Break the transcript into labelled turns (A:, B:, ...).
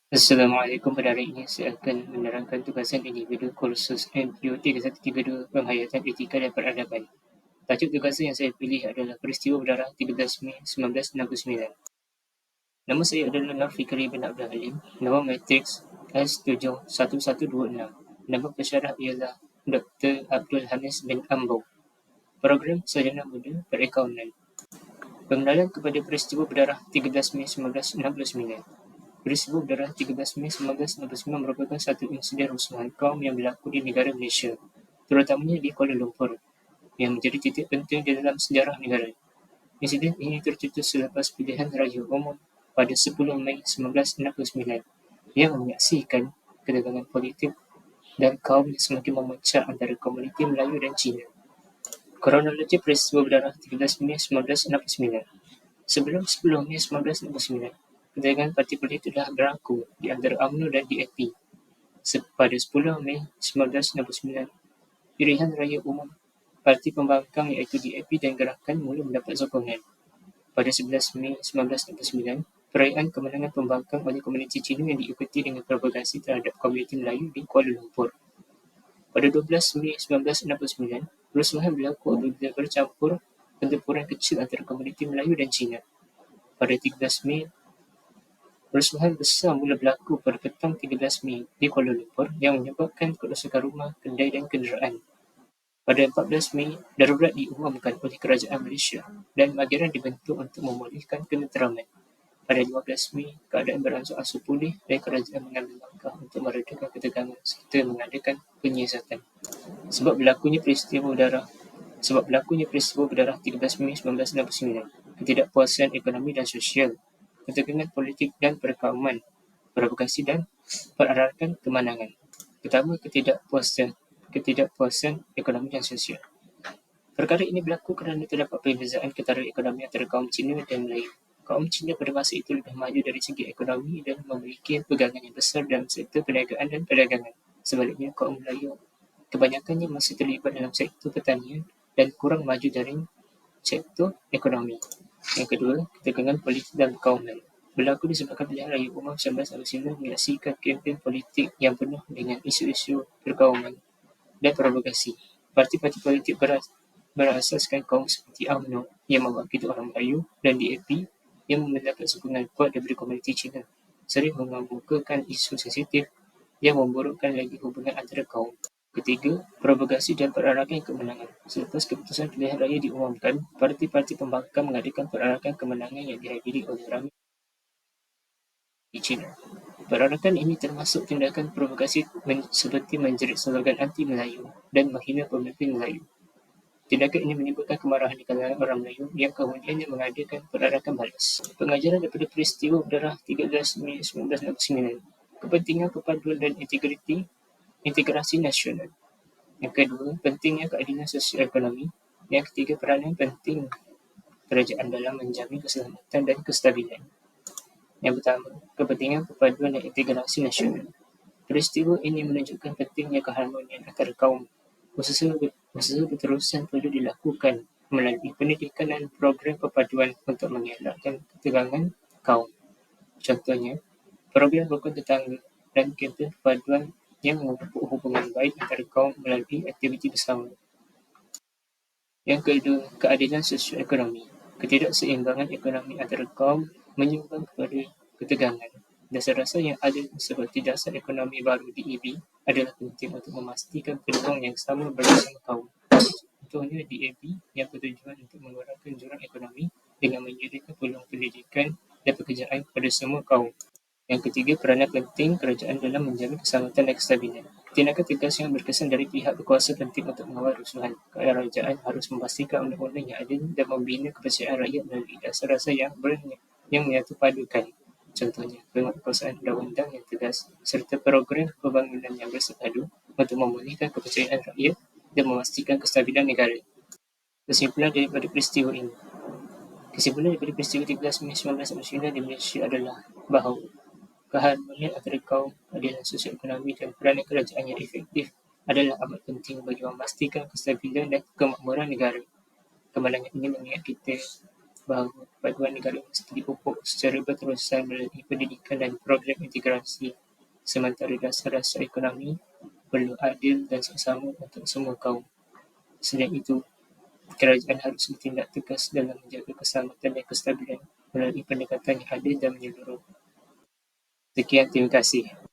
A: Assalamualaikum. Pada hari ini saya akan menerangkan tugasan individu kursus MPU 3132 Penghayatan Etika dan Peradaban. Tajuk tugasan yang saya pilih adalah Peristiwa Berdarah 13 Mei 1969. Nama saya adalah Nur Fikri bin Abdul Halim. Nama matriks S71126. Nama pensyarah ialah Dr. Abdul Hanis bin Ambo. Program Sarjana Muda Perakaunan. Pengenalan kepada peristiwa berdarah 13 Mei 1969. Peristiwa berdarah 13 Mei 1969 merupakan satu insiden rusuhan kaum yang berlaku di negara Malaysia, terutamanya di Kuala Lumpur, yang menjadi titik penting di dalam sejarah negara. Insiden ini tercetus selepas pilihan raya umum pada 10 Mei 1969 yang menyaksikan ketegangan politik dan kaum yang semakin memecah antara komuniti Melayu dan Cina. Kronologi peristiwa berdarah 13 Mei 1969. Sebelum 10 Mei 1969, ketegangan parti politik telah berlaku di antara UMNO dan DAP. Pada 10 Mei 1969, pilihan raya umum parti pembangkang iaitu DAP dan Gerakan mula mendapat sokongan. Pada 11 Mei 1969, perayaan kemenangan pembangkang oleh komuniti Cina yang diikuti dengan provokasi terhadap komuniti Melayu di Kuala Lumpur. Pada 12 Mei 1969, kerusuhan berlaku apabila bercampur pertempuran kecil antara komuniti Melayu dan Cina. Pada 13 Mei, kerusuhan besar mula berlaku pada petang 13 Mei di Kuala Lumpur yang menyebabkan kerosakan rumah, kedai dan kenderaan. Pada 14 Mei, darurat diumumkan oleh kerajaan Malaysia dan magiran dibentuk untuk memulihkan ketenteraman. Pada 15 Mei, keadaan beransur-ansur pulih dan kerajaan mengambil langkah untuk meredakan ketegangan serta mengadakan penyiasatan. Sebab berlakunya peristiwa berdarah 13 Mei 1969, ketidakpuasan ekonomi dan sosial, ketegangan politik dan perkauman, provokasi dan perarakan kemenangan. Pertama, ketidakpuasan ekonomi dan sosial. Perkara ini berlaku kerana terdapat perbezaan ketara ekonomi antara kaum Cina dan Melayu. Kaum Cina pada masa itu lebih maju dari segi ekonomi dan memiliki pegangan yang besar dalam sektor perniagaan dan perdagangan. Sebaliknya, kaum Melayu kebanyakannya masih terlibat dalam sektor pertanian dan kurang maju dari sektor ekonomi. Yang kedua, ketegangan politik dan perkauman. Berlaku disebabkan pilihan raya umum 1969 menyaksikan kempen politik yang penuh dengan isu-isu perkauman dan provokasi. Parti-parti politik berasaskan kaum seperti UMNO yang mewakili orang Melayu dan DAP yang mendapat sokongan kuat daripada komuniti Cina sering mengemukakan isu sensitif yang memburukkan lagi hubungan antara kaum. Ketiga, provokasi dan perarakan kemenangan. Selepas keputusan pilihan raya diumumkan, parti-parti pembangkang mengadakan perarakan kemenangan yang dihadiri oleh ramai di China. Perarakan ini termasuk tindakan provokasi seperti menjerit slogan anti-Melayu dan menghina pemimpin Melayu. Tindakan ini menimbulkan kemarahan di kalangan orang Melayu yang kemudiannya mengadakan perarakan balas. Pengajaran daripada peristiwa berdarah 13 Mei 1969. Kepentingan perpaduan dan integrasi nasional. Yang kedua, pentingnya keadilan sosial ekonomi. Yang ketiga, peranan penting kerajaan dalam menjamin keselamatan dan kestabilan. Yang pertama, kepentingan perpaduan dan integrasi nasional. Peristiwa ini menunjukkan pentingnya keharmonian antara kaum. Usaha berterusan perlu dilakukan melalui pendidikan dan program perpaduan untuk mengelakkan ketegangan kaum. Contohnya, program rukun tetangga dan kempen perpaduan yang memupuk hubungan baik antara kaum melalui aktiviti bersama. Yang kedua, keadilan sosio-ekonomi. Ketidakseimbangan ekonomi antara kaum menyumbang kepada ketegangan. Dasar-dasar yang ada seperti dasar ekonomi baru DEB adalah penting untuk memastikan peluang yang sama bersama kaum. Contohnya DAP yang bertujuan untuk mengurangkan jurang ekonomi dengan menyediakan peluang pendidikan dan pekerjaan kepada semua kaum. Yang ketiga, peranan penting kerajaan dalam menjamin keselamatan dan kestabilan. Tindakan tegas yang berkesan dari pihak berkuasa penting untuk mengawal rusuhan. Kerajaan harus memastikan undang-undang yang adil dan membina kepercayaan rakyat melalui dasar-dasar yang menyatupadukan. Contohnya, penguatkuasaan undang-undang yang tegas serta program pembangunan yang bersepadu untuk memulihkan kepercayaan rakyat dan memastikan kestabilan negara. Kesimpulan daripada peristiwa 13 Mei 1969 di Malaysia adalah bahawa keharmonian antara kaum, keadilan sosial ekonomi dan peranan kerajaan yang efektif adalah amat penting bagi memastikan kestabilan dan kemakmuran negara. Kemenangan ini mengingat kita bahawa kepaduan negara mesti dipupuk secara berterusan melalui pendidikan dan program integrasi, sementara dasar-dasar ekonomi perlu adil dan seksama untuk semua kaum. Selain itu, kerajaan harus bertindak tegas dalam menjaga keselamatan dan kestabilan melalui pendekatan yang adil dan menyeluruh. Sekian, terima kasih.